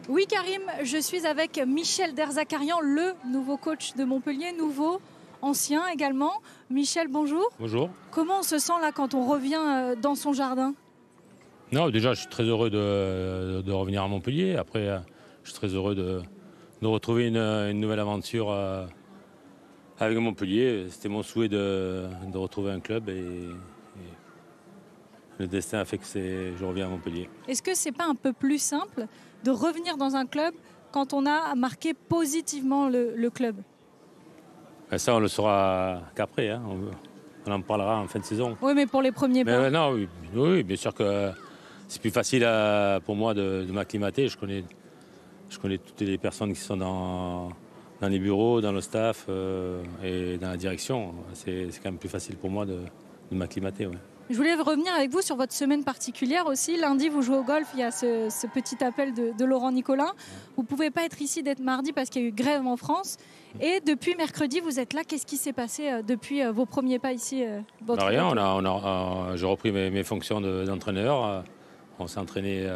Oui Karim, je suis avec Michel Derzakarian, le nouveau coach de Montpellier, nouveau, ancien également. Michel, bonjour. Bonjour. Comment on se sent là quand on revient dans son jardin? Non, déjà, je suis très heureux de revenir à Montpellier. Après, je suis très heureux de retrouver une nouvelle aventure avec Montpellier. C'était mon souhait de retrouver un club et le destin a fait que je reviens à Montpellier. Est-ce que c'est pas un peu plus simple de revenir dans un club quand on a marqué positivement le club? Et ça, on le saura qu'après, hein. On en parlera en fin de saison. Oui, mais pour les premiers pas. Mais non, oui, oui, bien sûr que c'est plus facile pour moi de m'acclimater. Je connais toutes les personnes qui sont dans les bureaux, dans le staff et dans la direction. C'est quand même plus facile pour moi de m'acclimater. Ouais. Je voulais revenir avec vous sur votre semaine particulière aussi. Lundi, vous jouez au golf, il y a ce petit appel de Laurent Nicolin. Vous ne pouvez pas être ici d'être mardi parce qu'il y a eu grève en France. Et depuis mercredi, vous êtes là. Qu'est-ce qui s'est passé depuis vos premiers pas ici Rien, j'ai repris mes fonctions d'entraîneur. On s'est entraîné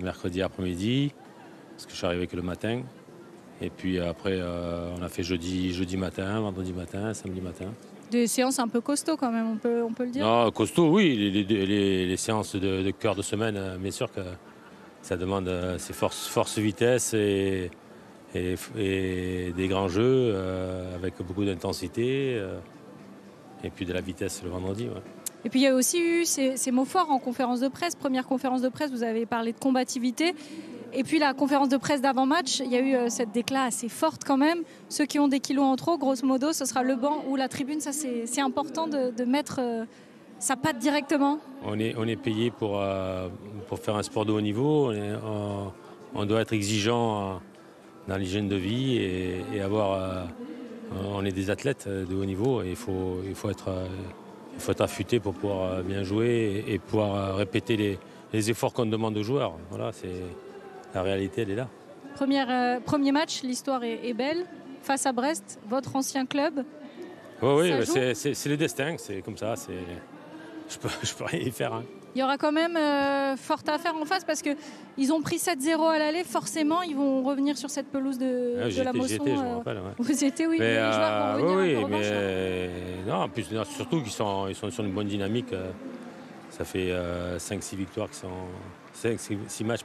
mercredi après-midi, parce que je suis arrivé que le matin. Et puis après, on a fait jeudi matin, vendredi matin, samedi matin. Des séances un peu costauds quand même, on peut le dire. Non, costaud, oui. Les séances de cœur de semaine, bien sûr que ça demande ses force vitesse et des grands jeux avec beaucoup d'intensité et puis de la vitesse le vendredi. Ouais. Et puis il y a aussi eu ces mots forts en conférence de presse. Première conférence de presse, vous avez parlé de combativité. Et puis la conférence de presse d'avant-match, il y a eu cette déclat assez forte quand même. Ceux qui ont des kilos en trop, grosso modo, ce sera le banc ou la tribune. Ça, c'est important de mettre sa patte directement. On est payé pour faire un sport de haut niveau. On doit être exigeant dans l'hygiène de vie et avoir... on est des athlètes de haut niveau et il faut être affûté pour pouvoir bien jouer et pouvoir répéter les efforts qu'on demande aux joueurs. Voilà, la réalité, elle est là. Premier match, l'histoire est belle. Face à Brest, votre ancien club. Oui, c'est le destin, c'est comme ça. Je peux rien y faire. Hein. Il y aura quand même fort à faire en face parce qu'ils ont pris 7-0 à l'aller. Forcément, ils vont revenir sur cette pelouse de la Mosson. J'y étais, je me rappelle. Ouais. Vous étiez, oui, mais les joueurs vont revenir en revanche. Non, en plus, surtout qu'ils sont sur une bonne dynamique. Ça fait 5-6 victoires qui sont 6 matchs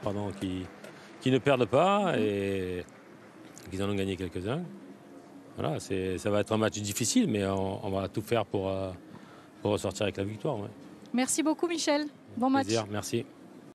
qui ne perdent pas et qu'ils en ont gagné quelques-uns. Voilà, ça va être un match difficile, mais on va tout faire pour ressortir avec la victoire. Ouais. Merci beaucoup, Michel. Bon match. Plaisir, merci.